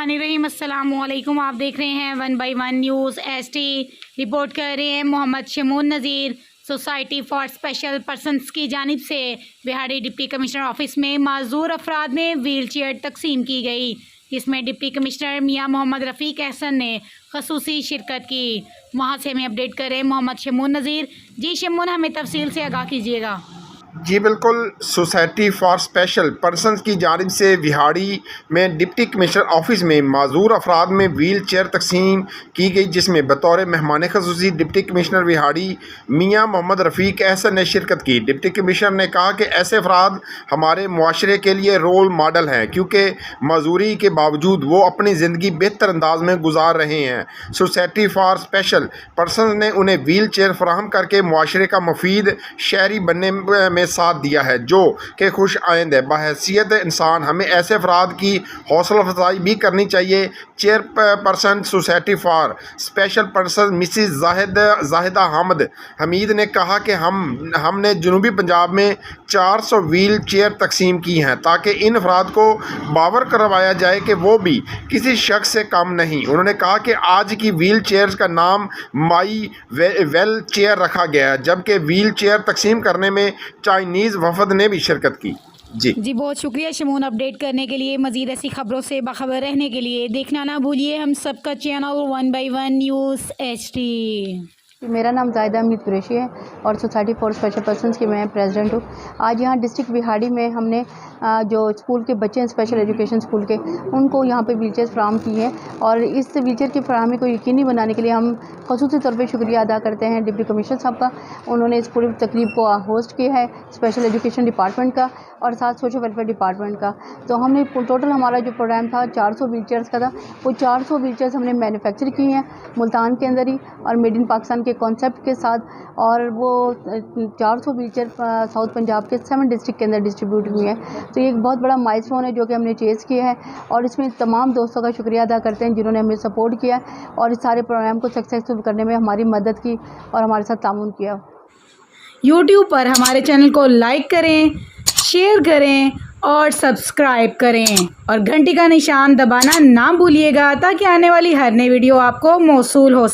बिस्मिल्लाहिर्रहमानिर्रहीम। अस्सलामुअलैकुम। आप देख रहे हैं 1 बाई 1 न्यूज़ एसटी। रिपोर्ट कर रहे हैं मोहम्मद शमून नज़ीर। सोसाइटी फॉर स्पेशल पर्सनस की जानिब से बिहाड़ी डिप्टी कमिश्नर ऑफिस में माजूर अफराद में व्हील चेयर तकसीम की गई, जिसमें डिप्टी कमिश्नर मियाँ मोहम्मद रफ़ीक एहसन ने खसूसी शिरकत की। वहाँ से हमें अपडेट करें मोहम्मद शमून नज़ीर। जी शमून, हमें तफसील से आगाह कीजिएगा। जी बिल्कुल, सोसाइटी फॉर स्पेशल पर्सनस की जानिब से बिहाड़ी में डिप्टी कमिश्नर ऑफिस में माजूर अफराद में व्हील चेयर तकसीम की गई, जिसमें बतौर मेहमान खसूसी डिप्टी कमिश्नर बिहाड़ी मियाँ मोहम्मद रफ़ीक एहसन ने शिरकत की। डिप्टी कमिश्नर ने कहा कि ऐसे अफराद हमारे मुआशरे के लिए रोल मॉडल हैं, क्योंकि मजदूरी के बावजूद वो अपनी ज़िंदगी बेहतर अंदाज में गुजार रहे हैं। सोसाइटी फॉर स्पेशल पर्सन ने उन्हें व्हील चेयर फराहम करके मुआशरे का मुफीद शहरी बनने में साथ दिया है, जो कि खुश आइंद है। बहैसियत इंसान हमें ऐसे अफराद की हौसला अफजाई भी करनी चाहिए। Chairperson society for special person Mrs Zahida Hamid Hamid ने कहा कि हमने जनूबी पंजाब में 400 व्हील चेयर तकसीम की हैं, ताकि इन अफराद को बावर करवाया जाए कि वो भी किसी शख्स से कम नहीं। उन्होंने कहा कि आज की व्हील चेयर्स का नाम माई वेल चेयर रखा गया है, जबकि व्हील चेयर तकसीम करने में चाइनीज़ वफद ने भी शिरकत की। जी बहुत शुक्रिया शमून अपडेट करने के लिए। मज़ीद ऐसी खबरों से बाखबर रहने के लिए देखना ना भूलिए हम सबका चैनल 1 बाई 1 न्यूज़ एचडी। मेरा नाम जाहिदा हमीद कुरैशी है और सोसाइटी फॉर स्पेशल पर्सनस की मैं प्रेसिडेंट हूँ। आज यहाँ डिस्ट्रिक्ट बिहाड़ी में हमने जो स्कूल के बच्चे हैं स्पेशल एजुकेशन स्कूल के, उनको यहाँ पे व्हीलचेयर फ्राहम की हैं, और इस व्हीलचेयर की फराहमी को यकीनी बनाने के लिए हम ख़ुसूसी तौर पे शुक्रिया अदा करते हैं डिप्टी कमिश्नर साहब का। उन्होंने इस पूरी तकरीब को होस्ट किया है, स्पेशल एजुकेशन डिपार्टमेंट का और साथ सोशल वेलफेयर डिपार्टमेंट का। तो हमने टोटल हमारा जो प्रोग्राम था 400 व्हीलचेयर्स का था, वो 400 व्हीलचेयर्स हमने मैन्युफैक्चर की हैं मुल्तान के अंदर ही और मेड इन पाकिस्तान के कॉन्सेप्ट के साथ, और वो 400 व्हीलचेयर साउथ पंजाब के 7 डिस्ट्रिक्ट के अंदर डिस्ट्रीब्यूट हुई हैं। तो ये एक बहुत बड़ा माइलस्टोन है जो कि हमने चेज़ किया है, और इसमें तमाम दोस्तों का शुक्रिया अदा करते हैं जिन्होंने हमें सपोर्ट किया और इस सारे प्रोग्राम को सक्सेसफुल करने में हमारी मदद की और हमारे साथ तामुन किया। यूट्यूब पर हमारे चैनल को लाइक करें, शेयर करें और सब्सक्राइब करें, और घंटी का निशान दबाना ना भूलिएगा, ताकि आने वाली हर नई वीडियो आपको मौसूल हो सके।